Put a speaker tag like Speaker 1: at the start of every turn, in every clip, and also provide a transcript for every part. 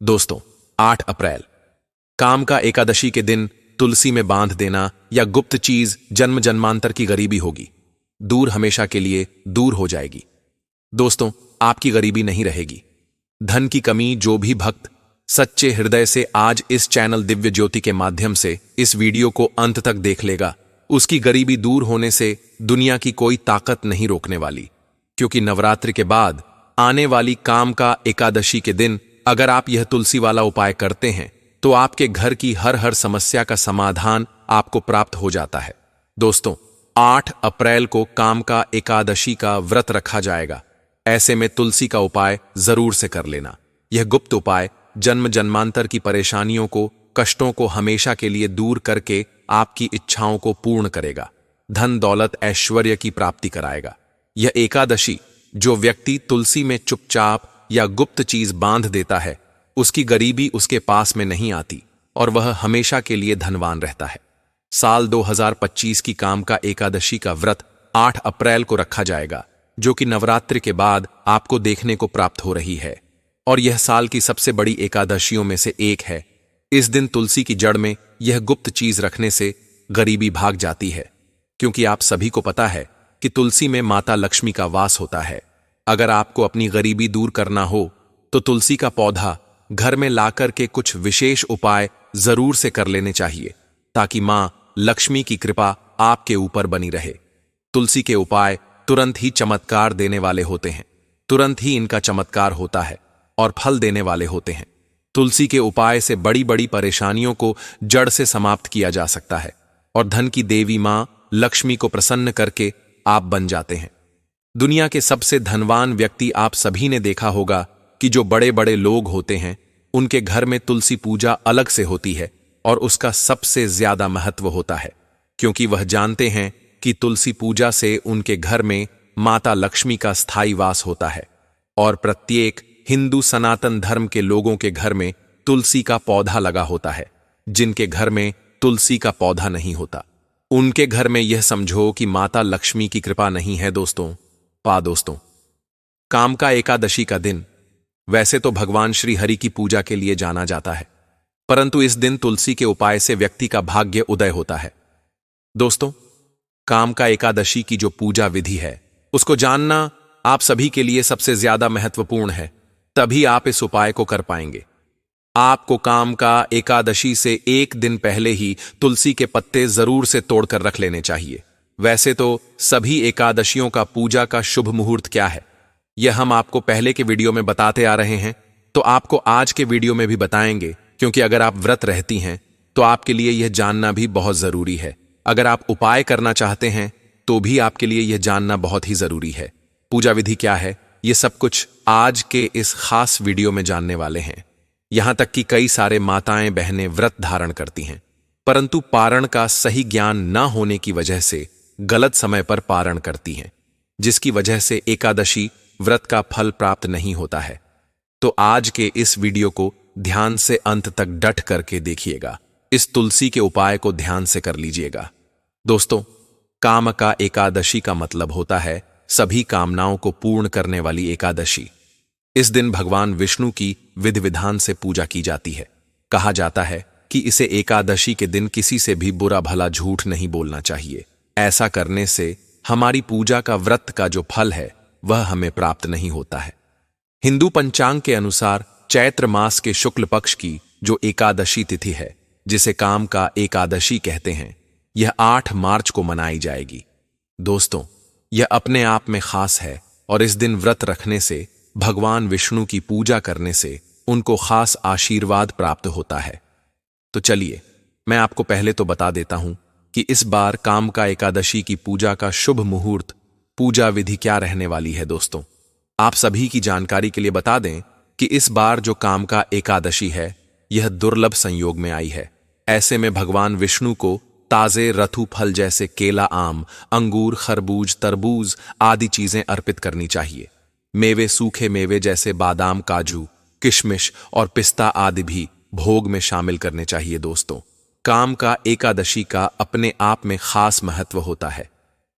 Speaker 1: दोस्तों, 8 अप्रैल काम का एकादशी के दिन तुलसी में बांध देना या गुप्त चीज जन्म जन्मांतर की गरीबी होगी, दूर हमेशा के लिए दूर हो जाएगी। दोस्तों, आपकी गरीबी नहीं रहेगी। धन की कमी जो भी भक्त सच्चे हृदय से आज इस चैनल दिव्य ज्योति के माध्यम से इस वीडियो को अंत तक देख लेगा, उसकी गरीबी दूर होने से दुनिया की कोई ताकत नहीं रोकने वाली। क्योंकि नवरात्रि के बाद आने वाली काम का एकादशी के दिन अगर आप यह तुलसी वाला उपाय करते हैं तो आपके घर की हर समस्या का समाधान आपको प्राप्त हो जाता है। दोस्तों, 8 अप्रैल को काम का एकादशी का व्रत रखा जाएगा। ऐसे में तुलसी का उपाय जरूर से कर लेना। यह गुप्त उपाय जन्म जन्मांतर की परेशानियों को, कष्टों को हमेशा के लिए दूर करके आपकी इच्छाओं को पूर्ण करेगा, धन दौलत ऐश्वर्य की प्राप्ति कराएगा। यह एकादशी जो व्यक्ति तुलसी में चुपचाप या गुप्त चीज बांध देता है, उसकी गरीबी उसके पास में नहीं आती और वह हमेशा के लिए धनवान रहता है। साल 2025 की काम का एकादशी का व्रत 8 अप्रैल को रखा जाएगा, जो कि नवरात्रि के बाद आपको देखने को प्राप्त हो रही है और यह साल की सबसे बड़ी एकादशियों में से एक है। इस दिन तुलसी की जड़ में यह गुप्त चीज रखने से गरीबी भाग जाती है, क्योंकि आप सभी को पता है कि तुलसी में माता लक्ष्मी का वास होता है। अगर आपको अपनी गरीबी दूर करना हो तो तुलसी का पौधा घर में लाकर के कुछ विशेष उपाय जरूर से कर लेने चाहिए, ताकि मां लक्ष्मी की कृपा आपके ऊपर बनी रहे। तुलसी के उपाय तुरंत ही चमत्कार देने वाले होते हैं, तुरंत ही इनका चमत्कार होता है और फल देने वाले होते हैं। तुलसी के उपाय से बड़ी बड़ी परेशानियों को जड़ से समाप्त किया जा सकता है और धन की देवी मां लक्ष्मी को प्रसन्न करके आप बन जाते हैं। दुनिया के सबसे धनवान व्यक्ति आप सभी ने देखा होगा कि जो बड़े बड़े लोग होते हैं, उनके घर में तुलसी पूजा अलग से होती है और उसका सबसे ज्यादा महत्व होता है, क्योंकि वह जानते हैं कि तुलसी पूजा से उनके घर में माता लक्ष्मी का स्थायी वास होता है। और प्रत्येक हिंदू सनातन धर्म के लोगों के घर में तुलसी का पौधा लगा होता है। जिनके घर में तुलसी का पौधा नहीं होता, उनके घर में यह समझो कि माता लक्ष्मी की कृपा नहीं है। दोस्तों, काम का एकादशी का दिन वैसे तो भगवान श्री हरि की पूजा के लिए जाना जाता है, परंतु इस दिन तुलसी के उपाय से व्यक्ति का भाग्य उदय होता है। दोस्तों, काम का एकादशी की जो पूजा विधि है, उसको जानना आप सभी के लिए सबसे ज्यादा महत्वपूर्ण है, तभी आप इस उपाय को कर पाएंगे। आपको काम का एकादशी से एक दिन पहले ही तुलसी के पत्ते जरूर से तोड़कर रख लेने चाहिए। वैसे तो सभी एकादशियों का पूजा का शुभ मुहूर्त क्या है, यह हम आपको पहले के वीडियो में बताते आ रहे हैं, तो आपको आज के वीडियो में भी बताएंगे, क्योंकि अगर आप व्रत रहती हैं तो आपके लिए यह जानना भी बहुत जरूरी है। अगर आप उपाय करना चाहते हैं तो भी आपके लिए यह जानना बहुत ही जरूरी है। पूजा विधि क्या है, यह सब कुछ आज के इस खास वीडियो में जानने वाले हैं। यहां तक कि कई सारे माताएं बहनें व्रत धारण करती हैं, परंतु पारण का सही ज्ञान न होने की वजह से गलत समय पर पारण करती हैं, जिसकी वजह से एकादशी व्रत का फल प्राप्त नहीं होता है। तो आज के इस वीडियो को ध्यान से अंत तक डट करके देखिएगा। इस तुलसी के उपाय को ध्यान से कर लीजिएगा। दोस्तों, काम का एकादशी का मतलब होता है सभी कामनाओं को पूर्ण करने वाली एकादशी। इस दिन भगवान विष्णु की विधि विधान से पूजा की जाती है। कहा जाता है कि इसे एकादशी के दिन किसी से भी बुरा भला झूठ नहीं बोलना चाहिए। ऐसा करने से हमारी पूजा का व्रत का जो फल है वह हमें प्राप्त नहीं होता है। हिंदू पंचांग के अनुसार चैत्र मास के शुक्ल पक्ष की जो एकादशी तिथि है, जिसे काम का एकादशी कहते हैं, यह 8 मार्च को मनाई जाएगी। दोस्तों, यह अपने आप में खास है और इस दिन व्रत रखने से, भगवान विष्णु की पूजा करने से उनको खास आशीर्वाद प्राप्त होता है। तो चलिए, मैं आपको पहले तो बता देता हूं कि इस बार काम का एकादशी की पूजा का शुभ मुहूर्त, पूजा विधि क्या रहने वाली है। दोस्तों, आप सभी की जानकारी के लिए बता दें कि इस बार जो काम का एकादशी है, यह दुर्लभ संयोग में आई है। ऐसे में भगवान विष्णु को ताजे रथु फल जैसे केला, आम, अंगूर, खरबूज, तरबूज आदि चीजें अर्पित करनी चाहिए। मेवे, सूखे मेवे जैसे बादाम, काजू, किशमिश और पिस्ता आदि भी भोग में शामिल करने चाहिए। दोस्तों, काम का एकादशी का अपने आप में खास महत्व होता है,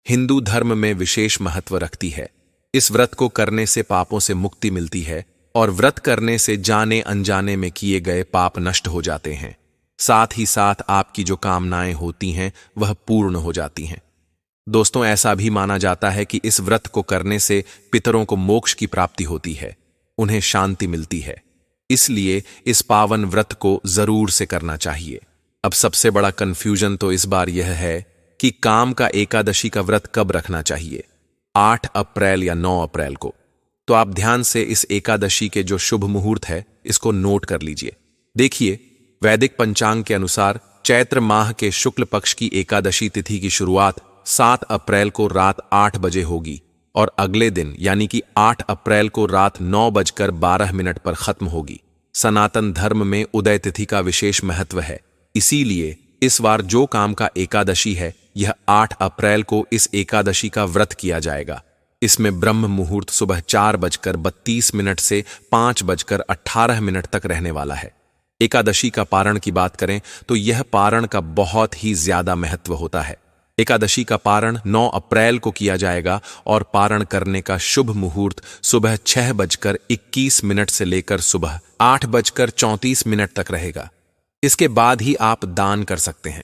Speaker 1: हिंदू धर्म में विशेष महत्व रखती है। इस व्रत को करने से पापों से मुक्ति मिलती है और व्रत करने से जाने अनजाने में किए गए पाप नष्ट हो जाते हैं। साथ ही साथ आपकी जो कामनाएं होती हैं वह पूर्ण हो जाती हैं। दोस्तों, ऐसा भी माना जाता है कि इस व्रत को करने से पितरों को मोक्ष की प्राप्ति होती है, उन्हें शांति मिलती है। इसलिए इस पावन व्रत को जरूर से करना चाहिए। अब सबसे बड़ा कंफ्यूजन तो इस बार यह है कि काम का एकादशी का व्रत कब रखना चाहिए, 8 अप्रैल या 9 अप्रैल को। तो आप ध्यान से इस एकादशी के जो शुभ मुहूर्त है इसको नोट कर लीजिए। देखिए, वैदिक पंचांग के अनुसार चैत्र माह के शुक्ल पक्ष की एकादशी तिथि की शुरुआत 7 अप्रैल को रात 8 बजे होगी और अगले दिन यानी कि 8 अप्रैल को रात 9:12 पर खत्म होगी। सनातन धर्म में उदय तिथि का विशेष महत्व है, इसीलिए इस बार जो काम का एकादशी है यह 8 अप्रैल को इस एकादशी का व्रत किया जाएगा। इसमें ब्रह्म मुहूर्त सुबह 4:32 से 5:18 तक रहने वाला है। एकादशी का पारण की बात करें तो यह पारण का बहुत ही ज्यादा महत्व होता है। एकादशी का पारण 9 अप्रैल को किया जाएगा और पारण करने का शुभ मुहूर्त सुबह 6:21 से लेकर सुबह 8:34 तक रहेगा। इसके बाद ही आप दान कर सकते हैं।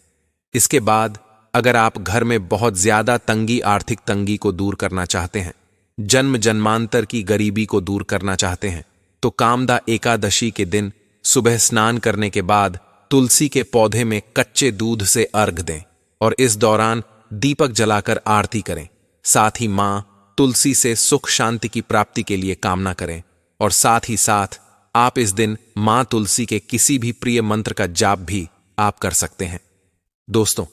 Speaker 1: इसके बाद अगर आप घर में बहुत ज्यादा तंगी, आर्थिक तंगी को दूर करना चाहते हैं, जन्म जन्मांतर की गरीबी को दूर करना चाहते हैं, तो कामदा एकादशी के दिन सुबह स्नान करने के बाद तुलसी के पौधे में कच्चे दूध से अर्घ दें और इस दौरान दीपक जलाकर आरती करें। साथ ही मां तुलसी से सुख शांति की प्राप्ति के लिए कामना करें और साथ ही साथ आप इस दिन मां तुलसी के किसी भी प्रिय मंत्र का जाप भी आप कर सकते हैं। दोस्तों,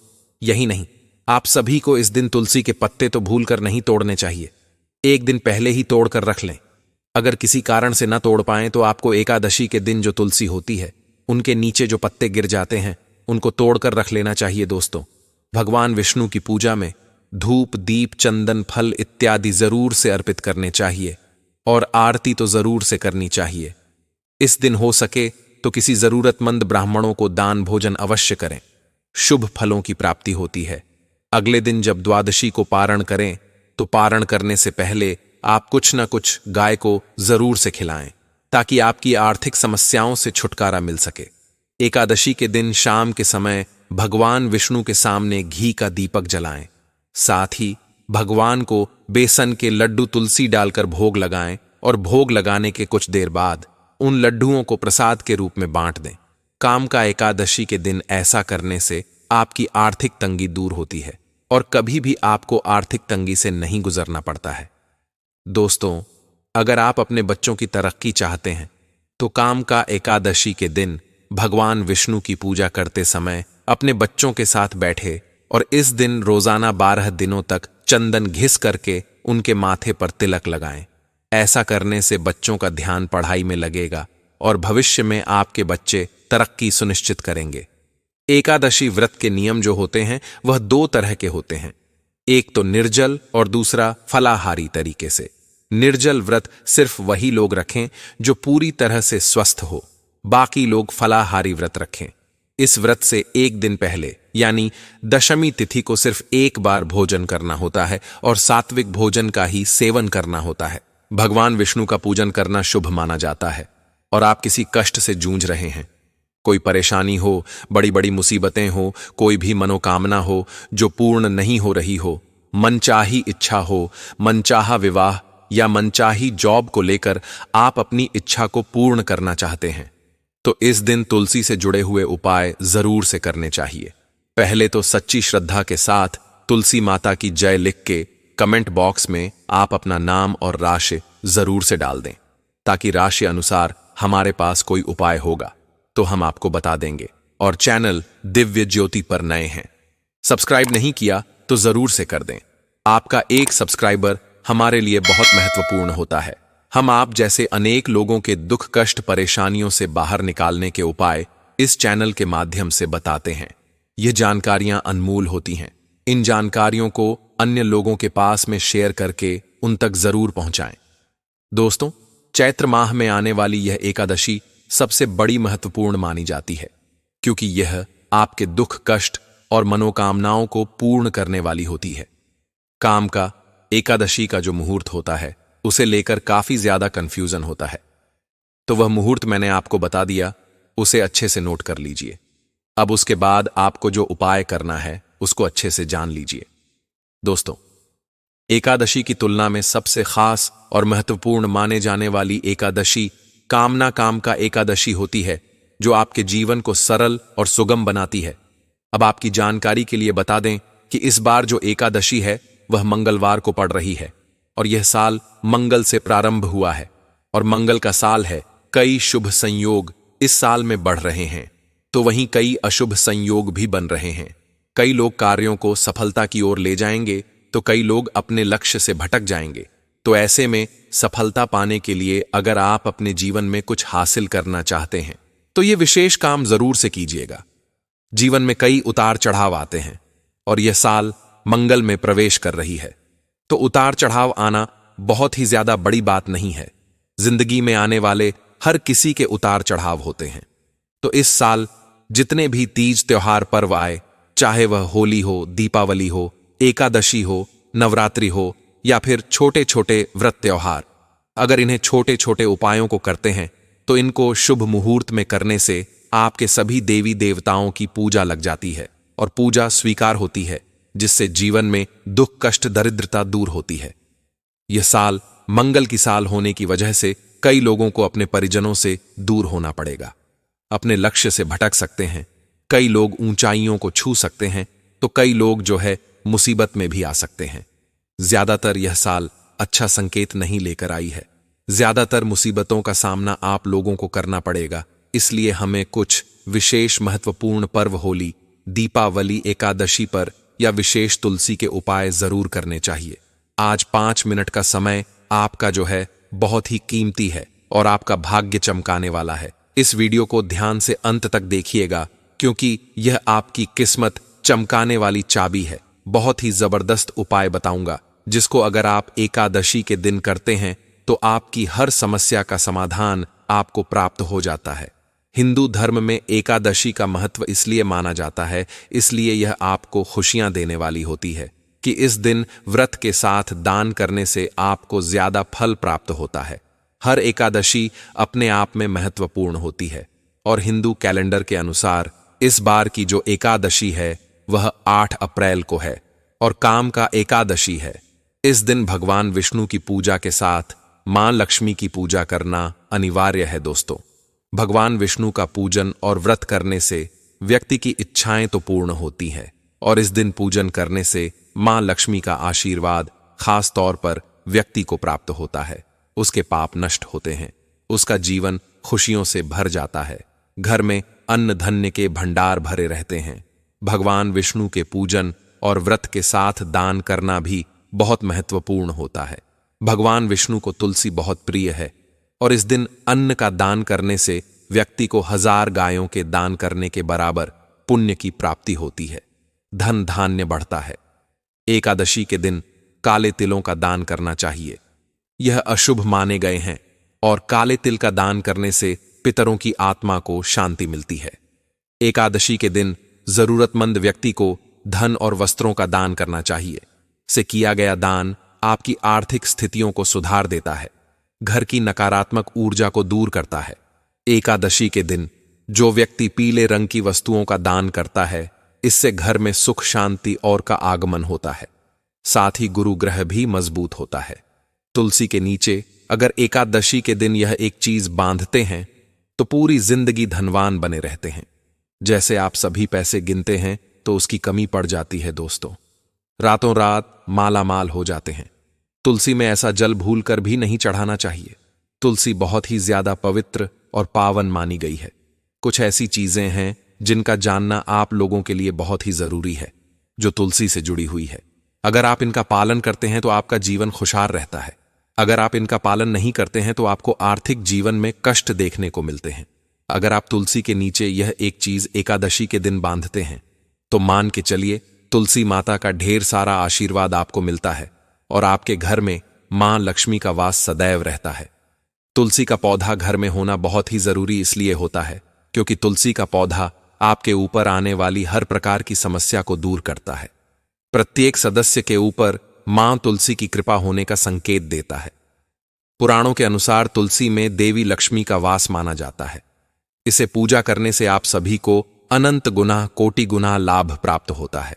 Speaker 1: यही नहीं, आप सभी को इस दिन तुलसी के पत्ते तो भूलकर नहीं तोड़ने चाहिए, एक दिन पहले ही तोड़कर रख लें। अगर किसी कारण से न तोड़ पाएं तो आपको एकादशी के दिन जो तुलसी होती है उनके नीचे जो पत्ते गिर जाते हैं उनको तोड़कर रख लेना चाहिए। दोस्तों, भगवान विष्णु की पूजा में धूप, दीप, चंदन, फल इत्यादि जरूर से अर्पित करने चाहिए और आरती तो जरूर से करनी चाहिए। इस दिन हो सके तो किसी जरूरतमंद ब्राह्मणों को दान भोजन अवश्य करें, शुभ फलों की प्राप्ति होती है। अगले दिन जब द्वादशी को पारण करें तो पारण करने से पहले आप कुछ न कुछ गाय को जरूर से खिलाएं ताकि आपकी आर्थिक समस्याओं से छुटकारा मिल सके। एकादशी के दिन शाम के समय भगवान विष्णु के सामने घी का दीपक जलाएं। साथ ही भगवान को बेसन के लड्डू तुलसी डालकर भोग लगाएं और भोग लगाने के कुछ देर बाद उन लड्डुओं को प्रसाद के रूप में बांट दें। काम का एकादशी के दिन ऐसा करने से आपकी आर्थिक तंगी दूर होती है और कभी भी आपको आर्थिक तंगी से नहीं गुजरना पड़ता है। दोस्तों, अगर आप अपने बच्चों की तरक्की चाहते हैं तो काम का एकादशी के दिन भगवान विष्णु की पूजा करते समय अपने बच्चों के साथ बैठे और इस दिन रोजाना 12 दिनों तक चंदन घिस करके उनके माथे पर तिलक लगाएं। ऐसा करने से बच्चों का ध्यान पढ़ाई में लगेगा और भविष्य में आपके बच्चे तरक्की सुनिश्चित करेंगे। एकादशी व्रत के नियम जो होते हैं वह 2 तरह के होते हैं, एक तो निर्जल और दूसरा फलाहारी तरीके से। निर्जल व्रत सिर्फ वही लोग रखें जो पूरी तरह से स्वस्थ हो, बाकी लोग फलाहारी व्रत रखें। इस व्रत से एक दिन पहले यानी दशमी तिथि को सिर्फ एक बार भोजन करना होता है और सात्विक भोजन का ही सेवन करना होता है। भगवान विष्णु का पूजन करना शुभ माना जाता है। और आप किसी कष्ट से जूझ रहे हैं, कोई परेशानी हो, बड़ी बड़ी मुसीबतें हो, कोई भी मनोकामना हो जो पूर्ण नहीं हो रही हो, मनचाही इच्छा हो, मनचाहा विवाह या मनचाही जॉब को लेकर आप अपनी इच्छा को पूर्ण करना चाहते हैं, तो इस दिन तुलसी से जुड़े हुए उपाय जरूर से करने चाहिए। पहले तो सच्ची श्रद्धा के साथ तुलसी माता की जय लिख के कमेंट बॉक्स में आप अपना नाम और राशि जरूर से डाल दें, ताकि राशि अनुसार हमारे पास कोई उपाय होगा तो हम आपको बता देंगे। और चैनल दिव्य ज्योति पर नए हैं, सब्सक्राइब नहीं किया तो जरूर से कर दें। आपका एक सब्सक्राइबर हमारे लिए बहुत महत्वपूर्ण होता है। हम आप जैसे अनेक लोगों के दुख, कष्ट, परेशानियों से बाहर निकालने के उपाय इस चैनल के माध्यम से बताते हैं। ये जानकारियां अनमोल होती हैं। इन जानकारियों को अन्य लोगों के पास में शेयर करके उन तक जरूर पहुंचाएं। दोस्तों, चैत्र माह में आने वाली यह एकादशी सबसे बड़ी महत्वपूर्ण मानी जाती है, क्योंकि यह आपके दुख, कष्ट और मनोकामनाओं को पूर्ण करने वाली होती है। काम का एकादशी का जो मुहूर्त होता है उसे लेकर काफी ज्यादा कंफ्यूजन होता है। तो वह मुहूर्त मैंने आपको बता दिया, उसे अच्छे से नोट कर लीजिए। अब उसके बाद आपको जो उपाय करना है उसको अच्छे से जान लीजिए। दोस्तों, एकादशी की तुलना में सबसे खास और महत्वपूर्ण माने जाने वाली एकादशी कामना काम का एकादशी होती है, जो आपके जीवन को सरल और सुगम बनाती है। अब आपकी जानकारी के लिए बता दें कि इस बार जो एकादशी है वह मंगलवार को पड़ रही है और यह साल मंगल से प्रारंभ हुआ है और मंगल का साल है। कई शुभ संयोग इस साल में बढ़ रहे हैं, तो वहीं कई अशुभ संयोग भी बन रहे हैं। कई लोग कार्यों को सफलता की ओर ले जाएंगे तो कई लोग अपने लक्ष्य से भटक जाएंगे। तो ऐसे में सफलता पाने के लिए अगर आप अपने जीवन में कुछ हासिल करना चाहते हैं तो ये विशेष काम जरूर से कीजिएगा। जीवन में कई उतार चढ़ाव आते हैं और यह साल मंगल में प्रवेश कर रही है, तो उतार चढ़ाव आना बहुत ही ज्यादा बड़ी बात नहीं है। जिंदगी में आने वाले हर किसी के उतार चढ़ाव होते हैं। तो इस साल जितने भी तीज त्योहार पर्व आए, चाहे वह होली हो, दीपावली हो, एकादशी हो, नवरात्रि हो या फिर छोटे छोटे व्रत त्योहार, अगर इन्हें छोटे छोटे उपायों को करते हैं तो इनको शुभ मुहूर्त में करने से आपके सभी देवी देवताओं की पूजा लग जाती है और पूजा स्वीकार होती है, जिससे जीवन में दुख कष्ट दरिद्रता दूर होती है। यह साल मंगल की साल होने की वजह से कई लोगों को अपने परिजनों से दूर होना पड़ेगा, अपने लक्ष्य से भटक सकते हैं। कई लोग ऊंचाइयों को छू सकते हैं तो कई लोग जो है मुसीबत में भी आ सकते हैं। ज्यादातर यह साल अच्छा संकेत नहीं लेकर आई है। ज्यादातर मुसीबतों का सामना आप लोगों को करना पड़ेगा। इसलिए हमें कुछ विशेष महत्वपूर्ण पर्व होली, दीपावली, एकादशी पर या विशेष तुलसी के उपाय जरूर करने चाहिए। आज 5 मिनट का समय आपका जो है बहुत ही कीमती है और आपका भाग्य चमकाने वाला है। इस वीडियो को ध्यान से अंत तक देखिएगा, क्योंकि यह आपकी किस्मत चमकाने वाली चाबी है। बहुत ही जबरदस्त उपाय बताऊंगा, जिसको अगर आप एकादशी के दिन करते हैं तो आपकी हर समस्या का समाधान आपको प्राप्त हो जाता है। हिंदू धर्म में एकादशी का महत्व इसलिए माना जाता है, इसलिए यह आपको खुशियां देने वाली होती है कि इस दिन व्रत के साथ दान करने से आपको ज्यादा फल प्राप्त होता है। हर एकादशी अपने आप में महत्वपूर्ण होती है और हिंदू कैलेंडर के अनुसार इस बार की जो एकादशी है वह 8 अप्रैल को है और काम का एकादशी है। इस दिन भगवान विष्णु की पूजा के साथ मां लक्ष्मी की पूजा करना अनिवार्य है। दोस्तों, भगवान विष्णु का पूजन और व्रत करने से व्यक्ति की इच्छाएं तो पूर्ण होती हैं और इस दिन पूजन करने से मां लक्ष्मी का आशीर्वाद खास तौर पर व्यक्ति को प्राप्त होता है। उसके पाप नष्ट होते हैं, उसका जीवन खुशियों से भर जाता है, घर में अन्न धन्य के भंडार भरे रहते हैं। भगवान विष्णु के पूजन और व्रत के साथ दान करना भी बहुत महत्वपूर्ण होता है। भगवान विष्णु को तुलसी बहुत प्रिय है और इस दिन अन्न का दान करने से व्यक्ति को 1000 गायों के दान करने के बराबर पुण्य की प्राप्ति होती है। धन धान्य बढ़ता है। एकादशी के दिन काले तिलों का दान करना चाहिए। यह अशुभ माने गए हैं और काले तिल का दान करने से पितरों की आत्मा को शांति मिलती है। एकादशी के दिन जरूरतमंद व्यक्ति को धन और वस्त्रों का दान करना चाहिए। से किया गया दान आपकी आर्थिक स्थितियों को सुधार देता है, घर की नकारात्मक ऊर्जा को दूर करता है। एकादशी के दिन जो व्यक्ति पीले रंग की वस्तुओं का दान करता है, इससे घर में सुख शांति और का आगमन होता है। साथ ही गुरु ग्रह भी मजबूत होता है। तुलसी के नीचे अगर एकादशी के दिन यह एक चीज बांधते हैं तो पूरी जिंदगी धनवान बने रहते हैं। जैसे आप सभी पैसे गिनते हैं तो उसकी कमी पड़ जाती है। दोस्तों, रातों रात माला माल हो जाते हैं। तुलसी में ऐसा जल भूलकर भी नहीं चढ़ाना चाहिए। तुलसी बहुत ही ज्यादा पवित्र और पावन मानी गई है। कुछ ऐसी चीजें हैं जिनका जानना आप लोगों के लिए बहुत ही जरूरी है, जो तुलसी से जुड़ी हुई है। अगर आप इनका पालन करते हैं तो आपका जीवन खुशहाल रहता है। अगर आप इनका पालन नहीं करते हैं तो आपको आर्थिक जीवन में कष्ट देखने को मिलते हैं। अगर आप तुलसी के नीचे यह एक चीज एकादशी के दिन बांधते हैं तो मान के चलिए तुलसी माता का ढेर सारा आशीर्वाद आपको मिलता है और आपके घर में मां लक्ष्मी का वास सदैव रहता है। तुलसी का पौधा घर में होना बहुत ही जरूरी इसलिए होता है क्योंकि तुलसी का पौधा आपके ऊपर आने वाली हर प्रकार की समस्या को दूर करता है। प्रत्येक सदस्य के ऊपर मां तुलसी की कृपा होने का संकेत देता है। पुराणों के अनुसार तुलसी में देवी लक्ष्मी का वास माना जाता है। इसे पूजा करने से आप सभी को अनंत गुना कोटि गुना लाभ प्राप्त होता है।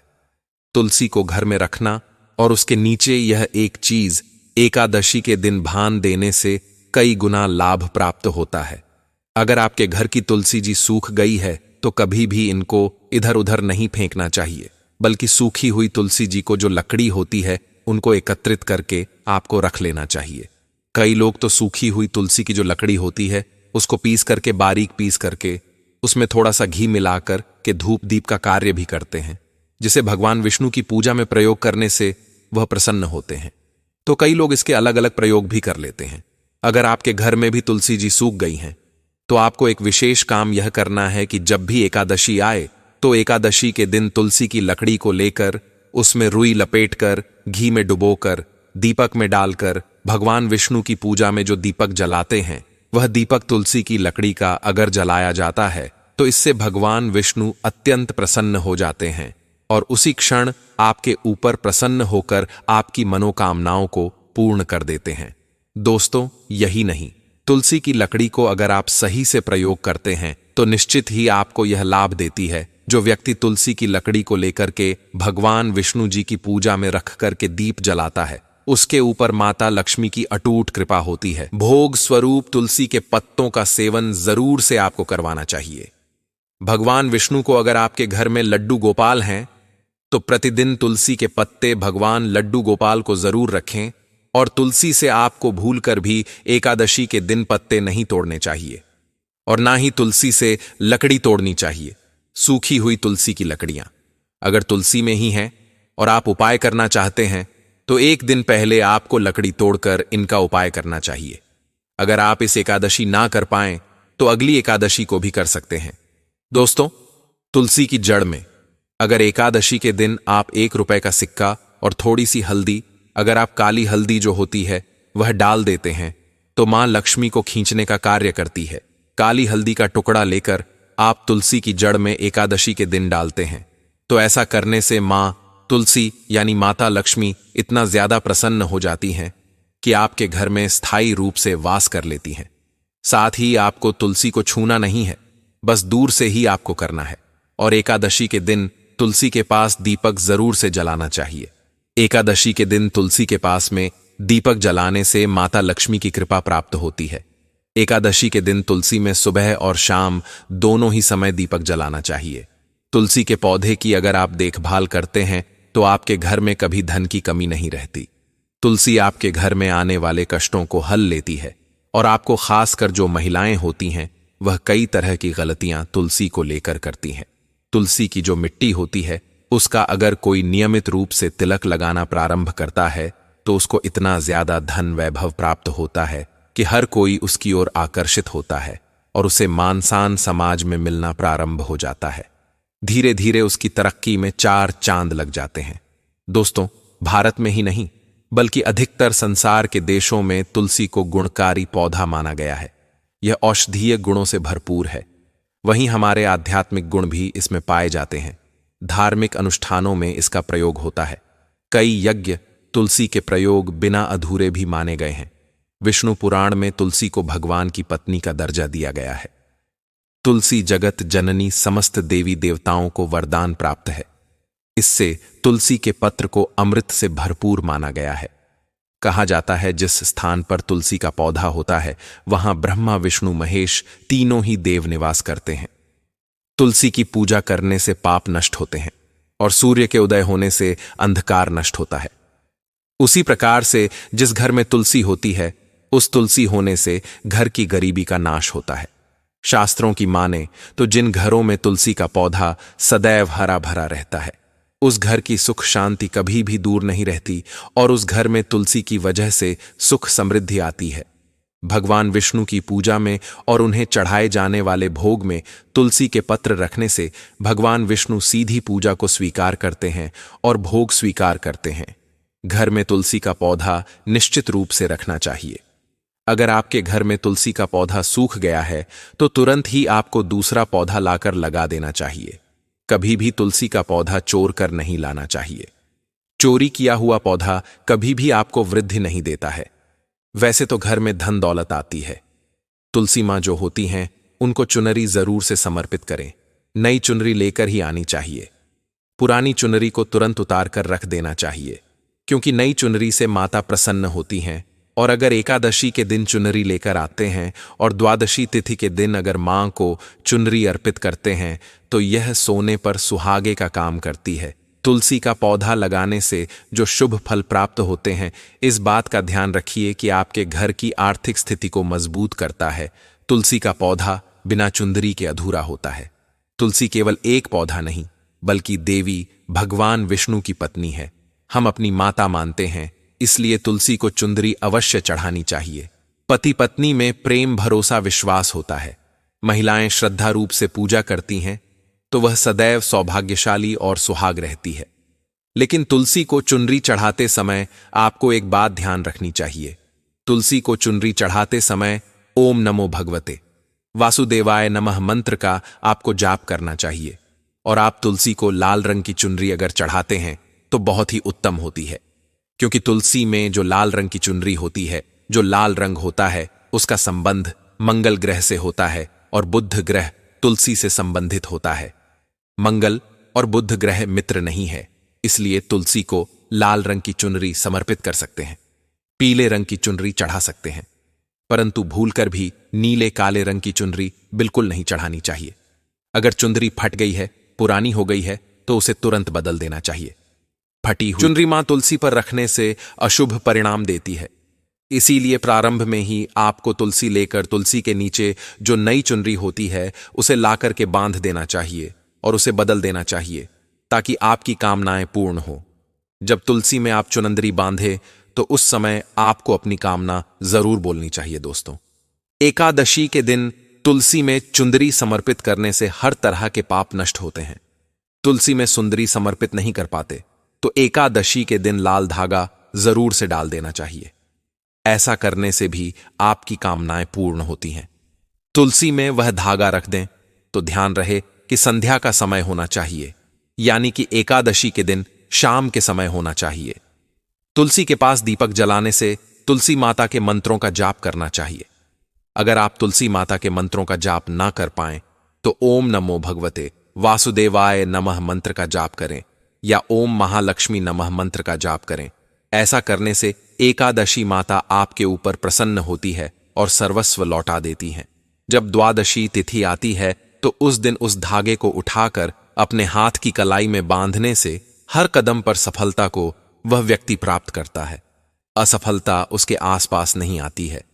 Speaker 1: तुलसी को घर में रखना और उसके नीचे यह एक चीज एकादशी के दिन भान देने से कई गुना लाभ प्राप्त होता है। अगर आपके घर की तुलसी जी सूख गई है तो कभी भी इनको इधर उधर नहीं फेंकना चाहिए, बल्कि सूखी हुई तुलसी जी को जो लकड़ी होती है उनको एकत्रित करके आपको रख लेना चाहिए। कई लोग तो सूखी हुई तुलसी की जो लकड़ी होती है उसको पीस करके, बारीक पीस करके उसमें थोड़ा सा घी मिलाकर के धूप दीप का कार्य भी करते हैं, जिसे भगवान विष्णु की पूजा में प्रयोग करने से वह प्रसन्न होते हैं। तो कई लोग इसके अलग अलग प्रयोग भी कर लेते हैं। अगर आपके घर में भी तुलसी जी सूख गई हैं तो आपको एक विशेष काम यह करना है कि जब भी एकादशी आए तो एकादशी के दिन तुलसी की लकड़ी को लेकर उसमें रुई लपेटकर घी में डुबोकर दीपक में डालकर भगवान विष्णु की पूजा में जो दीपक जलाते हैं वह दीपक तुलसी की लकड़ी का अगर जलाया जाता है तो इससे भगवान विष्णु अत्यंत प्रसन्न हो जाते हैं और उसी क्षण आपके ऊपर प्रसन्न होकर आपकी मनोकामनाओं को पूर्ण कर देते हैं। दोस्तों, यही नहीं, तुलसी की लकड़ी को अगर आप सही से प्रयोग करते हैं तो निश्चित ही आपको यह लाभ देती है। जो व्यक्ति तुलसी की लकड़ी को लेकर के भगवान विष्णु जी की पूजा में रख करके दीप जलाता है उसके ऊपर माता लक्ष्मी की अटूट कृपा होती है। भोग स्वरूप तुलसी के पत्तों का सेवन जरूर से आपको करवाना चाहिए। भगवान विष्णु को अगर आपके घर में लड्डू गोपाल हैं तो प्रतिदिन तुलसी के पत्ते भगवान लड्डू गोपाल को जरूर रखें और तुलसी से आपको भूलकर भी एकादशी के दिन पत्ते नहीं तोड़ने चाहिए और ना ही तुलसी से लकड़ी तोड़नी चाहिए। सूखी हुई तुलसी की लकड़ियां अगर तुलसी में ही हैं और आप उपाय करना चाहते हैं तो एक दिन पहले आपको लकड़ी तोड़कर इनका उपाय करना चाहिए। अगर आप इस एकादशी ना कर पाएं तो अगली एकादशी को भी कर सकते हैं। दोस्तों, तुलसी की जड़ में अगर एकादशी के दिन आप 1 रुपए का सिक्का और थोड़ी सी हल्दी, अगर आप काली हल्दी जो होती है वह डाल देते हैं तो मां लक्ष्मी को खींचने का कार्य करती है। काली हल्दी का टुकड़ा लेकर आप तुलसी की जड़ में एकादशी के दिन डालते हैं तो ऐसा करने से मां तुलसी यानी माता लक्ष्मी इतना ज्यादा प्रसन्न हो जाती हैं कि आपके घर में स्थायी रूप से वास कर लेती हैं। साथ ही आपको तुलसी को छूना नहीं है, बस दूर से ही आपको करना है और एकादशी के दिन तुलसी के पास दीपक जरूर से जलाना चाहिए। एकादशी के दिन तुलसी के पास में दीपक जलाने से माता लक्ष्मी की कृपा प्राप्त होती है। एकादशी के दिन तुलसी में सुबह और शाम दोनों ही समय दीपक जलाना चाहिए। तुलसी के पौधे की अगर आप देखभाल करते हैं तो आपके घर में कभी धन की कमी नहीं रहती। तुलसी आपके घर में आने वाले कष्टों को हल लेती है और आपको खासकर जो महिलाएं होती हैं वह कई तरह की गलतियां तुलसी को लेकर करती हैं। तुलसी की जो मिट्टी होती है उसका अगर कोई नियमित रूप से तिलक लगाना प्रारंभ करता है तो उसको इतना ज्यादा धन वैभव प्राप्त होता है कि हर कोई उसकी ओर आकर्षित होता है और उसे मान-सान समाज में मिलना प्रारंभ हो जाता है। धीरे धीरे उसकी तरक्की में 4 चांद लग जाते हैं। दोस्तों, भारत में ही नहीं बल्कि अधिकतर संसार के देशों में तुलसी को गुणकारी पौधा माना गया है। यह औषधीय गुणों से भरपूर है। वहीं हमारे आध्यात्मिक गुण भी इसमें पाए जाते हैं। धार्मिक अनुष्ठानों में इसका प्रयोग होता है। कई यज्ञ तुलसी के प्रयोग बिना अधूरे भी माने गए हैं। विष्णु पुराण में तुलसी को भगवान की पत्नी का दर्जा दिया गया है। तुलसी जगत जननी समस्त देवी देवताओं को वरदान प्राप्त है। इससे तुलसी के पत्र को अमृत से भरपूर माना गया है। कहा जाता है जिस स्थान पर तुलसी का पौधा होता है वहां ब्रह्मा विष्णु महेश तीनों ही देव निवास करते हैं। तुलसी की पूजा करने से पाप नष्ट होते हैं और सूर्य के उदय होने से अंधकार नष्ट होता है। उसी प्रकार से जिस घर में तुलसी होती है उस तुलसी होने से घर की गरीबी का नाश होता है। शास्त्रों की माने तो जिन घरों में तुलसी का पौधा सदैव हरा भरा रहता है उस घर की सुख शांति कभी भी दूर नहीं रहती और उस घर में तुलसी की वजह से सुख समृद्धि आती है। भगवान विष्णु की पूजा में और उन्हें चढ़ाए जाने वाले भोग में तुलसी के पत्र रखने से भगवान विष्णु सीधी पूजा को स्वीकार करते हैं और भोग स्वीकार करते हैं। घर में तुलसी का पौधा निश्चित रूप से रखना चाहिए। अगर आपके घर में तुलसी का पौधा सूख गया है तो तुरंत ही आपको दूसरा पौधा लाकर लगा देना चाहिए। कभी भी तुलसी का पौधा चोर कर नहीं लाना चाहिए। चोरी किया हुआ पौधा कभी भी आपको वृद्धि नहीं देता है। वैसे तो घर में धन दौलत आती है। तुलसी माँ जो होती हैं उनको चुनरी जरूर से समर्पित करें। नई चुनरी लेकर ही आनी चाहिए। पुरानी चुनरी को तुरंत उतार कर रख देना चाहिए, क्योंकि नई चुनरी से माता प्रसन्न होती हैं। और अगर एकादशी के दिन चुनरी लेकर आते हैं और द्वादशी तिथि के दिन अगर मां को चुनरी अर्पित करते हैं तो यह सोने पर सुहागे का काम करती है। तुलसी का पौधा लगाने से जो शुभ फल प्राप्त होते हैं, इस बात का ध्यान रखिए कि आपके घर की आर्थिक स्थिति को मजबूत करता है। तुलसी का पौधा बिना चुंदरी के अधूरा होता है। तुलसी केवल एक पौधा नहीं, बल्कि देवी भगवान विष्णु की पत्नी है। हम अपनी माता मानते हैं, इसलिए तुलसी को चुंदरी अवश्य चढ़ानी चाहिए। पति पत्नी में प्रेम, भरोसा, विश्वास होता है। महिलाएं श्रद्धा रूप से पूजा करती हैं तो वह सदैव सौभाग्यशाली और सुहाग रहती है। लेकिन तुलसी को चुनरी चढ़ाते समय आपको एक बात ध्यान रखनी चाहिए। तुलसी को चुनरी चढ़ाते समय ओम नमो भगवते वासुदेवाय नमः मंत्र का आपको जाप करना चाहिए। और आप तुलसी को लाल रंग की चुनरी अगर चढ़ाते हैं तो बहुत ही उत्तम होती है, क्योंकि तुलसी में जो लाल रंग की चुनरी होती है, जो लाल रंग होता है, उसका संबंध मंगल ग्रह से होता है और बुध ग्रह तुलसी से संबंधित होता है। मंगल और बुध ग्रह मित्र नहीं है, इसलिए तुलसी को लाल रंग की चुनरी समर्पित कर सकते हैं। पीले रंग की चुनरी चढ़ा सकते हैं, परंतु भूलकर भी नीले काले रंग की चुनरी बिल्कुल नहीं चढ़ानी चाहिए। अगर चुनरी फट गई है, पुरानी हो गई है, तो उसे तुरंत बदल देना चाहिए। फटी हुई चुनरी मां तुलसी पर रखने से अशुभ परिणाम देती है। इसीलिए प्रारंभ में ही आपको तुलसी लेकर तुलसी के नीचे जो नई चुनरी होती है उसे लाकर के बांध देना चाहिए और उसे बदल देना चाहिए, ताकि आपकी कामनाएं पूर्ण हो। जब तुलसी में आप चुनंदरी बांधे तो उस समय आपको अपनी कामना जरूर बोलनी चाहिए। दोस्तों, एकादशी के दिन तुलसी में चुंदरी समर्पित करने से हर तरह के पाप नष्ट होते हैं। तुलसी में सुंदरी समर्पित नहीं कर पाते तो एकादशी के दिन लाल धागा जरूर से डाल देना चाहिए। ऐसा करने से भी आपकी कामनाएं पूर्ण होती हैं। तुलसी में वह धागा रख दें तो ध्यान रहे कि संध्या का समय होना चाहिए, यानी कि एकादशी के दिन शाम के समय होना चाहिए। तुलसी के पास दीपक जलाने से तुलसी माता के मंत्रों का जाप करना चाहिए। अगर आप तुलसी माता के मंत्रों का जाप ना कर पाएं तो ओम नमो भगवते वासुदेवाय नमः मंत्र का जाप करें या ओम महालक्ष्मी नमः मंत्र का जाप करें। ऐसा करने से एकादशी माता आपके ऊपर प्रसन्न होती है और सर्वस्व लौटा देती हैं। जब द्वादशी तिथि आती है तो उस दिन उस धागे को उठाकर अपने हाथ की कलाई में बांधने से हर कदम पर सफलता को वह व्यक्ति प्राप्त करता है। असफलता उसके आसपास नहीं आती है।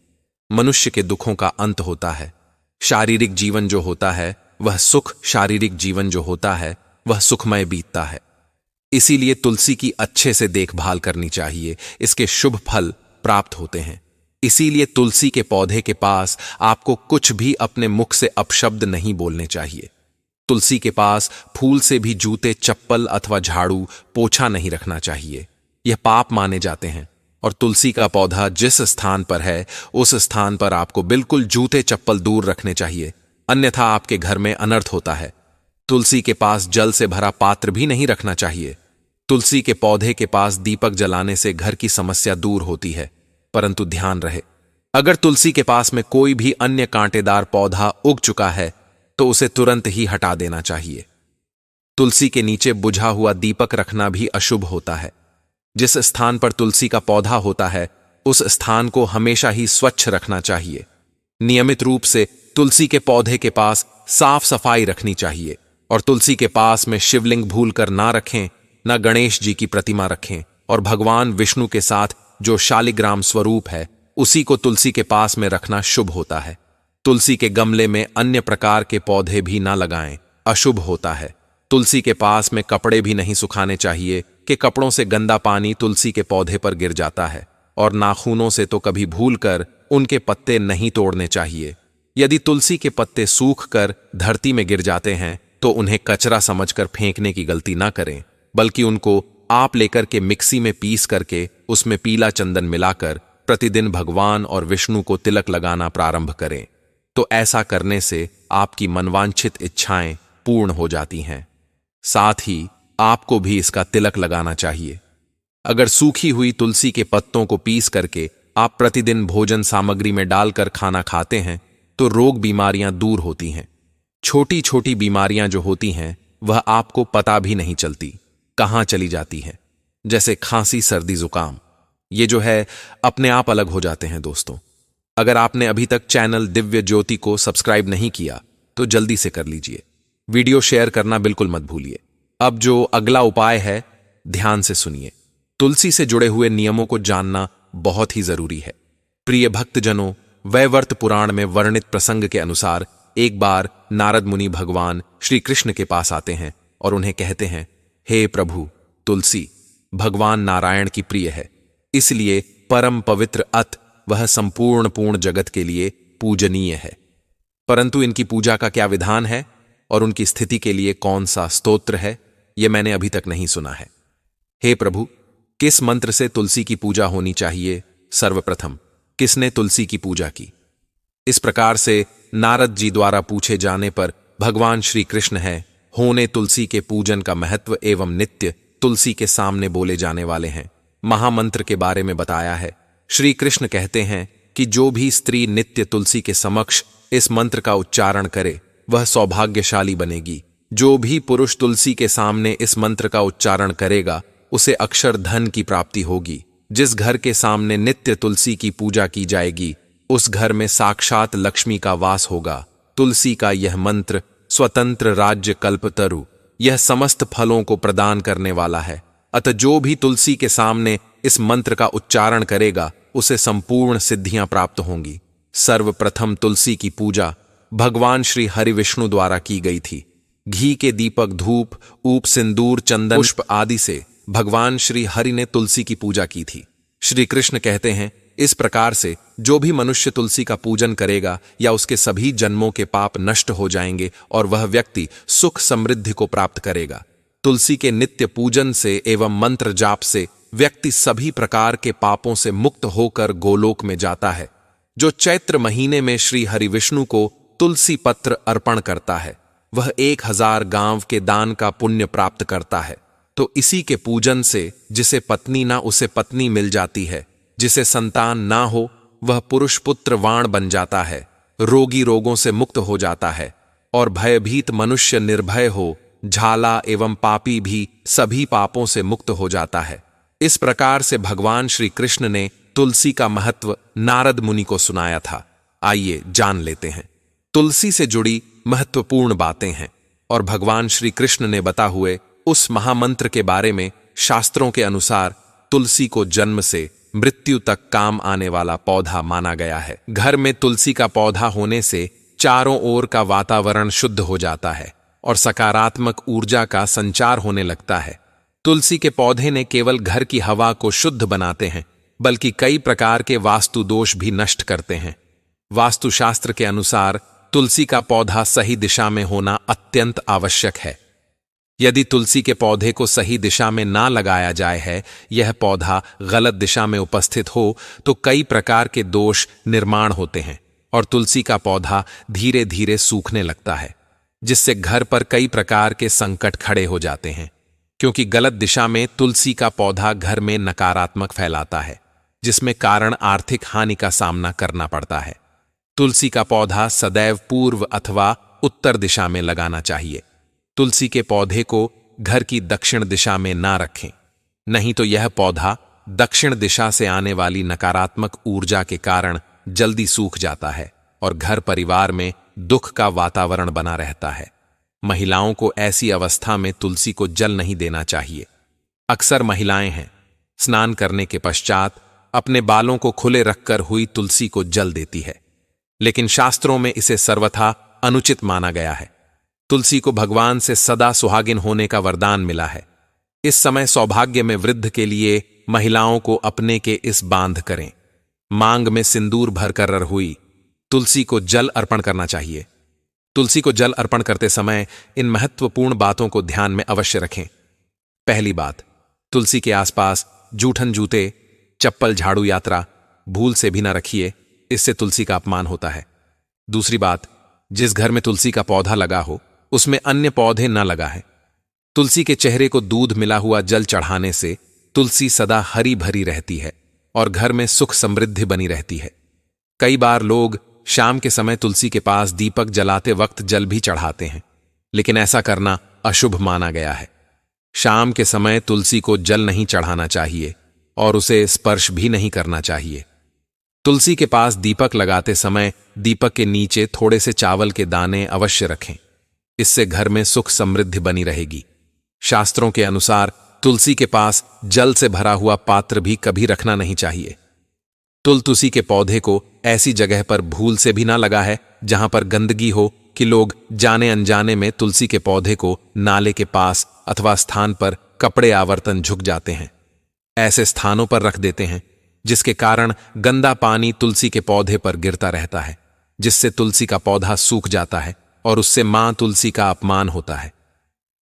Speaker 1: मनुष्य के दुखों का अंत होता है। शारीरिक जीवन जो होता है वह सुख, शारीरिक जीवन जो होता है वह सुखमय बीतता है। इसीलिए तुलसी की अच्छे से देखभाल करनी चाहिए, इसके शुभ फल प्राप्त होते हैं। इसीलिए तुलसी के पौधे के पास आपको कुछ भी अपने मुख से अपशब्द नहीं बोलने चाहिए। तुलसी के पास फूल से भी जूते, चप्पल अथवा झाड़ू, पोछा नहीं रखना चाहिए। यह पाप माने जाते हैं। और तुलसी का पौधा जिस स्थान पर है उस स्थान पर आपको बिल्कुल जूते चप्पल दूर रखने चाहिए, अन्यथा आपके घर में अनर्थ होता है। तुलसी के पास जल से भरा पात्र भी नहीं रखना चाहिए। तुलसी के पौधे के पास दीपक जलाने से घर की समस्या दूर होती है, परंतु ध्यान रहे, अगर तुलसी के पास में कोई भी अन्य कांटेदार पौधा उग चुका है तो उसे तुरंत ही हटा देना चाहिए। तुलसी के नीचे बुझा हुआ दीपक रखना भी अशुभ होता है। जिस स्थान पर तुलसी का पौधा होता है उस स्थान को हमेशा ही स्वच्छ रखना चाहिए। नियमित रूप से तुलसी के पौधे के पास साफ सफाई रखनी चाहिए। और तुलसी के पास में शिवलिंग भूलकर ना रखें, ना गणेश जी की प्रतिमा रखें। और भगवान विष्णु के साथ जो शालिग्राम स्वरूप है उसी को तुलसी के पास में रखना शुभ होता है। तुलसी के गमले में अन्य प्रकार के पौधे भी ना लगाएं, अशुभ होता है। तुलसी के पास में कपड़े भी नहीं सुखाने चाहिए कि कपड़ों से गंदा पानी तुलसी के पौधे पर गिर जाता है। और नाखूनों से तो कभी भूलकर उनके पत्ते नहीं तोड़ने चाहिए। यदि तुलसी के पत्ते सूख कर धरती में गिर जाते हैं तो उन्हें कचरा समझकर फेंकने की गलती ना करें, बल्कि उनको आप लेकर के मिक्सी में पीस करके उसमें पीला चंदन मिलाकर प्रतिदिन भगवान और विष्णु को तिलक लगाना प्रारंभ करें। तो ऐसा करने से आपकी मनवांछित इच्छाएं पूर्ण हो जाती हैं। साथ ही आपको भी इसका तिलक लगाना चाहिए। अगर सूखी हुई तुलसी के पत्तों को पीस करके आप प्रतिदिन भोजन सामग्री में डालकर खाना खाते हैं तो रोग बीमारियां दूर होती हैं। छोटी छोटी बीमारियां जो होती हैं वह आपको पता भी नहीं चलती कहां चली जाती हैं, जैसे खांसी, सर्दी, जुकाम, ये जो है अपने आप अलग हो जाते हैं। दोस्तों, अगर आपने अभी तक चैनल दिव्य ज्योति को सब्सक्राइब नहीं किया तो जल्दी से कर लीजिए। वीडियो शेयर करना बिल्कुल मत भूलिए। अब जो अगला उपाय है, ध्यान से सुनिए। तुलसी से जुड़े हुए नियमों को जानना बहुत ही जरूरी है। प्रिय भक्तजनों, वैवर्त पुराण में वर्णित प्रसंग के अनुसार एक बार नारद मुनि भगवान श्री कृष्ण के पास आते हैं और उन्हें कहते हैं, हे प्रभु, तुलसी भगवान नारायण की प्रिय है, इसलिए परम पवित्र अत वह संपूर्ण पूर्ण जगत के लिए पूजनीय है। परंतु इनकी पूजा का क्या विधान है और उनकी स्थिति के लिए कौन सा स्तोत्र है, यह मैंने अभी तक नहीं सुना है। हे प्रभु, किस मंत्र से तुलसी की पूजा होनी चाहिए? सर्वप्रथम किसने तुलसी की पूजा की? इस प्रकार से नारद जी द्वारा पूछे जाने पर भगवान श्री कृष्ण है होने तुलसी के पूजन का महत्व एवं नित्य तुलसी के सामने बोले जाने वाले हैं महामंत्र के बारे में बताया है। श्री कृष्ण कहते हैं कि जो भी स्त्री नित्य तुलसी के समक्ष इस मंत्र का उच्चारण करे वह सौभाग्यशाली बनेगी। जो भी पुरुष तुलसी के सामने इस मंत्र का उच्चारण करेगा उसे अक्षर धन की प्राप्ति होगी। जिस घर के सामने नित्य तुलसी की पूजा की जाएगी उस घर में साक्षात लक्ष्मी का वास होगा। तुलसी का यह मंत्र स्वतंत्र राज्य कल्पतरु, यह समस्त फलों को प्रदान करने वाला है। अतः जो भी तुलसी के सामने इस मंत्र का उच्चारण करेगा उसे संपूर्ण सिद्धियां प्राप्त होंगी। सर्वप्रथम तुलसी की पूजा भगवान श्री हरि विष्णु द्वारा की गई थी। घी के दीपक, धूप, ऊप, सिंदूर, चंदन, पुष्प आदि से भगवान श्री हरि ने तुलसी की पूजा की थी। श्री कृष्ण कहते हैं, इस प्रकार से जो भी मनुष्य तुलसी का पूजन करेगा या उसके सभी जन्मों के पाप नष्ट हो जाएंगे और वह व्यक्ति सुख समृद्धि को प्राप्त करेगा। तुलसी के नित्य पूजन से एवं मंत्र जाप से व्यक्ति सभी प्रकार के पापों से मुक्त होकर गोलोक में जाता है। जो चैत्र महीने में श्री हरि विष्णु को तुलसी पत्र अर्पण करता है वह 1000 गांव के दान का पुण्य प्राप्त करता है। तो इसी के पूजन से जिसे पत्नी ना उसे पत्नी मिल जाती है, जिसे संतान ना हो वह पुरुष पुत्र वाण बन जाता है, रोगी रोगों से मुक्त हो जाता है और भयभीत मनुष्य निर्भय हो, झाला एवं पापी भी सभी पापों से मुक्त हो जाता है। इस प्रकार से भगवान श्री कृष्ण ने तुलसी का महत्व नारद मुनि को सुनाया था। आइए जान लेते हैं। तुलसी से जुड़ी महत्वपूर्ण बातें हैं और भगवान श्री कृष्ण ने बता हुए उस महामंत्र के बारे में शास्त्रों के अनुसार तुलसी को जन्म से मृत्यु तक काम आने वाला पौधा माना गया है। घर में तुलसी का पौधा होने से चारों ओर का वातावरण शुद्ध हो जाता है और सकारात्मक ऊर्जा का संचार होने लगता है। तुलसी के पौधे न केवल घर की हवा को शुद्ध बनाते हैं बल्कि कई प्रकार के वास्तु दोष भी नष्ट करते हैं। वास्तुशास्त्र के अनुसार तुलसी का पौधा सही दिशा में होना अत्यंत आवश्यक है। यदि तुलसी के पौधे को सही दिशा में ना लगाया जाए है, यह पौधा गलत दिशा में उपस्थित हो तो कई प्रकार के दोष निर्माण होते हैं और तुलसी का पौधा धीरे धीरे सूखने लगता है, जिससे घर पर कई प्रकार के संकट खड़े हो जाते हैं। क्योंकि गलत दिशा में तुलसी का पौधा घर में नकारात्मक फैलाता है, जिसमें कारण आर्थिक हानि का सामना करना पड़ता है। तुलसी का पौधा सदैव पूर्व अथवा उत्तर दिशा में लगाना चाहिए। तुलसी के पौधे को घर की दक्षिण दिशा में ना रखें, नहीं तो यह पौधा दक्षिण दिशा से आने वाली नकारात्मक ऊर्जा के कारण जल्दी सूख जाता है और घर परिवार में दुख का वातावरण बना रहता है। महिलाओं को ऐसी अवस्था में तुलसी को जल नहीं देना चाहिए। अक्सर महिलाएं हैं स्नान करने के पश्चात अपने बालों को खुले रखकर हुई तुलसी को जल देती है, लेकिन शास्त्रों में इसे सर्वथा अनुचित माना गया है। तुलसी को भगवान से सदा सुहागिन होने का वरदान मिला है। इस समय सौभाग्य में वृद्धि के लिए महिलाओं को अपने के इस बांध करें, मांग में सिंदूर भरकर हुई तुलसी को जल अर्पण करना चाहिए। तुलसी को जल अर्पण करते समय इन महत्वपूर्ण बातों को ध्यान में अवश्य रखें। पहली बात, तुलसी के आसपास जूठन जूते, चप्पल, झाड़ू यात्रा भूल से भी ना रखिए, इससे तुलसी का अपमान होता है। दूसरी बात, जिस घर में तुलसी का पौधा लगा हो उसमें अन्य पौधे न लगा है। तुलसी के चेहरे को दूध मिला हुआ जल चढ़ाने से तुलसी सदा हरी भरी रहती है और घर में सुख समृद्धि बनी रहती है। कई बार लोग शाम के समय तुलसी के पास दीपक जलाते वक्त जल भी चढ़ाते हैं, लेकिन ऐसा करना अशुभ माना गया है। शाम के समय तुलसी को जल नहीं चढ़ाना चाहिए और उसे स्पर्श भी नहीं करना चाहिए। तुलसी के पास दीपक लगाते समय दीपक के नीचे थोड़े से चावल के दाने अवश्य रखें। इससे घर में सुख समृद्धि बनी रहेगी। शास्त्रों के अनुसार तुलसी के पास जल से भरा हुआ पात्र भी कभी रखना नहीं चाहिए। तुलसी के पौधे को ऐसी जगह पर भूल से भी ना लगा है जहां पर गंदगी हो कि लोग जाने अनजाने में तुलसी के पौधे को नाले के पास अथवा स्थान पर कपड़े आवर्तन झुक जाते हैं। ऐसे स्थानों पर रख देते हैं जिसके कारण गंदा पानी तुलसी के पौधे पर गिरता रहता है, जिससे तुलसी का पौधा सूख जाता है और उससे मां तुलसी का अपमान होता है।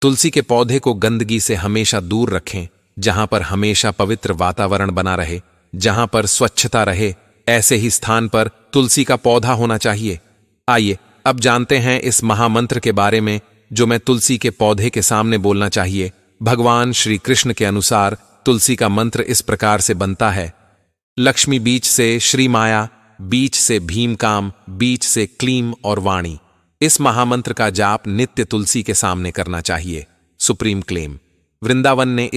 Speaker 1: तुलसी के पौधे को गंदगी से हमेशा दूर रखें। जहां पर हमेशा पवित्र वातावरण बना रहे, जहां पर स्वच्छता रहे, ऐसे ही स्थान पर तुलसी का पौधा होना चाहिए। आइए अब जानते हैं इस महामंत्र के बारे में जो मैं तुलसी के पौधे के सामने बोलना चाहिए। भगवान श्री कृष्ण के अनुसार तुलसी का मंत्र इस प्रकार से बनता है। लक्ष्मी बीच से श्री माया, बीच से भीम काम, बीच से क्लीम और वाणी। इस महामंत्र का जाप नित्य तुलसी के सामने करना चाहिए। Supreme claim. वृंदावन ने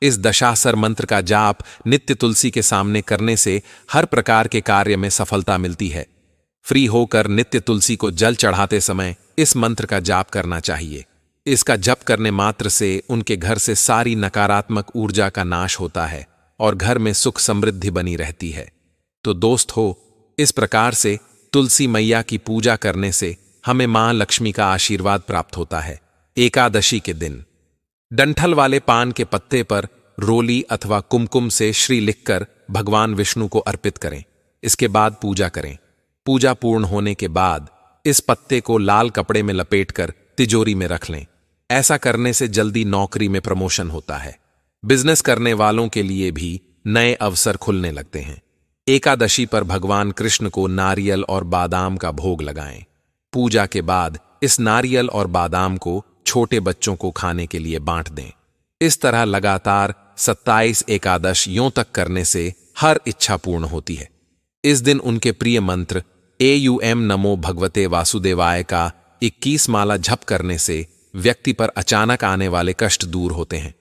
Speaker 1: इस दशासर मंत्र का जाप नित्य तुलसी के सामने करने से हर प्रकार के कार्य में सफलता मिलती है। फ्री होकर नित्य तुलसी को जल चढ़ाते समय इस मंत्र का जाप करना चाहिए। इसका जप करने मात्र से उनके घर से सारी नकारात्मक ऊर्जा का नाश होता है और घर में सुख समृद्धि बनी रहती है। तो दोस्त हो, इस प्रकार से तुलसी मैया की पूजा करने से हमें मां लक्ष्मी का आशीर्वाद प्राप्त होता है। एकादशी के दिन डंठल वाले पान के पत्ते पर रोली अथवा कुमकुम से श्री लिखकर भगवान विष्णु को अर्पित करें। इसके बाद पूजा करें। पूजा पूर्ण होने के बाद इस पत्ते को लाल कपड़े में लपेटकर तिजोरी में रख लें। ऐसा करने से जल्दी नौकरी में प्रमोशन होता है। बिजनेस करने वालों के लिए भी नए अवसर खुलने लगते हैं। एकादशी पर भगवान कृष्ण को नारियल और बादाम का भोग लगाएं। पूजा के बाद इस नारियल और बादाम को छोटे बच्चों को खाने के लिए बांट दें। इस तरह लगातार 27 एकादश यों तक करने से हर इच्छा पूर्ण होती है। इस दिन उनके प्रिय मंत्र एयूएम नमो भगवते वासुदेवाय का 21 माला जप करने से व्यक्ति पर अचानक आने वाले कष्ट दूर होते हैं।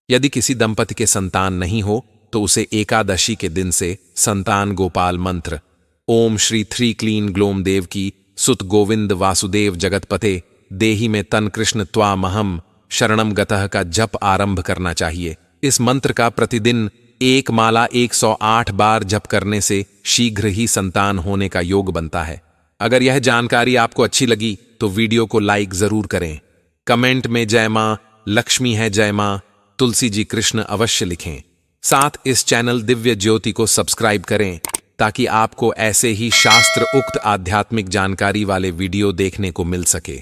Speaker 1: यदि किसी दंपति के संतान नहीं हो तो उसे एकादशी के दिन से संतान गोपाल मंत्र ओम श्री थ्री क्लीन ग्लोम देव की सुत गोविंद वासुदेव जगतपते देही में तन कृष्ण त्वामहम शरणम गतः का जप आरंभ करना चाहिए। इस मंत्र का प्रतिदिन एक माला 108 बार जप करने से शीघ्र ही संतान होने का योग बनता है। अगर यह जानकारी आपको अच्छी लगी तो वीडियो को लाइक जरूर करें। कमेंट में जय मां लक्ष्मी है, जय मां तुलसी जी कृष्ण अवश्य लिखें। साथ इस चैनल दिव्य ज्योति को सब्सक्राइब करें ताकि आपको ऐसे ही शास्त्र उक्त आध्यात्मिक जानकारी वाले वीडियो देखने को मिल सके।